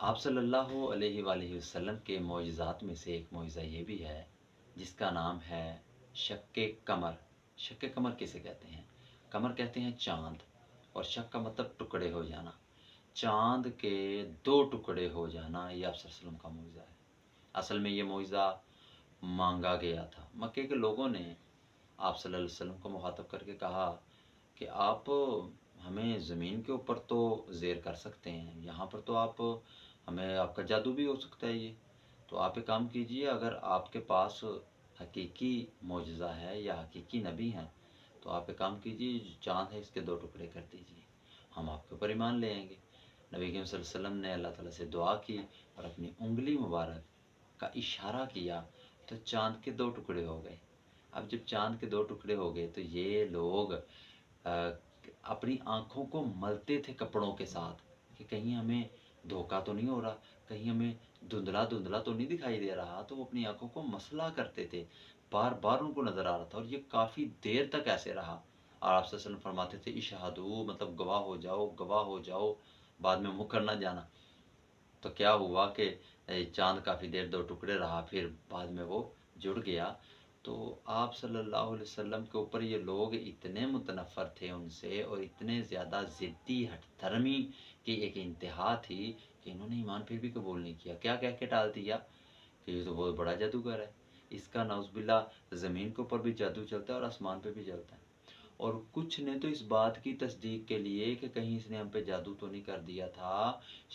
آپ صلی اللہ علیہ وآلہ وسلم کے معجزات میں سے ایک معجزہ یہ بھی ہے جس کا نام ہے شق قمر۔ شق قمر کسے کہتے ہیں؟ قمر کہتے ہیں چاند، اور شق کا مطلب ٹکڑے ہو جانا۔ چاند کے دو ٹکڑے ہو جانا یہ آپ صلی اللہ علیہ وسلم کا معجزہ ہے۔ اصل میں یہ معجزہ مانگا گیا تھا۔ مکے کے لوگوں نے آپ صلی اللہ علیہ وسلم کو مخاطب کر کے کہا کہ آپ ہمیں زمین کے اوپر تو زیر کر سکتے ہیں، یہاں پر تو آپ ہمیں، آپ کا جادو بھی ہو سکتا ہے یہ، تو آپ ایک کام کیجئے، اگر آپ کے پاس حقیقی معجزہ ہے یا حقیقی نبی ہیں تو آپ ایک کام کیجئے، جو چاند ہے اس کے دو ٹکڑے کر دیجئے، ہم آپ کے اوپر ایمان لے آئیں گے۔ نبی کریم صلی اللہ علیہ وسلم نے اللہ تعالیٰ سے دعا کی اور اپنی انگلی مبارک کا اشارہ کیا تو چاند کے دو ٹکڑے ہو گئے۔ اب جب چاند کے دو ٹکڑے ہو گئے تو یہ لوگ اپنی آنکھوں کو ملتے تھے کپڑوں کے ساتھ کہ کہیں ہمیں دھوکہ تو نہیں ہو رہا، کہیں ہمیں دھندلا دھندلا تو نہیں دکھائی دے رہا، تو وہ اپنی آنکھوں کو مسلا کرتے تھے، بار بار ان کو نظر آ رہا تھا، اور یہ کافی دیر تک ایسے رہا۔ اور آپ صلی اللہ علیہ وسلم فرماتے تھے اشہدوا، مطلب گواہ ہو جاؤ، گواہ ہو جاؤ، بعد میں مکر نہ جانا۔ تو کیا ہوا کہ چاند کافی دیر دو ٹکڑے رہا، پھر بعد میں وہ جڑ گیا۔ تو آپ صلی اللہ علیہ وسلم کے اوپر یہ لوگ اتنے متنفر تھے ان سے، اور اتنے زیادہ ضدی ہٹ دھرمی کی ایک انتہا تھی کہ انہوں نے ایمان پھر بھی قبول نہیں کیا۔ کیا کہہ کے ٹال دیا کہ یہ تو بہت بڑا جادوگر ہے، اس کا نعوذ باللہ زمین کے اوپر بھی جادو چلتا ہے اور آسمان پہ بھی چلتا ہے۔ اور کچھ نے تو اس بات کی تصدیق کے لیے کہ کہیں اس نے ہم پہ جادو تو نہیں کر دیا تھا،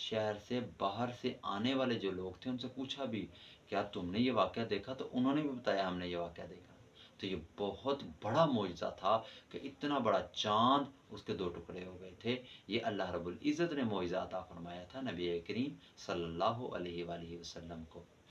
شہر سے باہر سے آنے والے جو لوگ تھے ان سے پوچھا بھی کیا تم نے یہ واقعہ دیکھا، تو انہوں نے بھی بتایا ہم نے یہ واقعہ دیکھا۔ تو یہ بہت بڑا معجزہ تھا کہ اتنا بڑا چاند اس کے دو ٹکڑے ہو گئے تھے۔ یہ اللہ رب العزت نے معجزہ عطا فرمایا تھا نبی کریم صلی اللہ علیہ وآلہ وسلم کو۔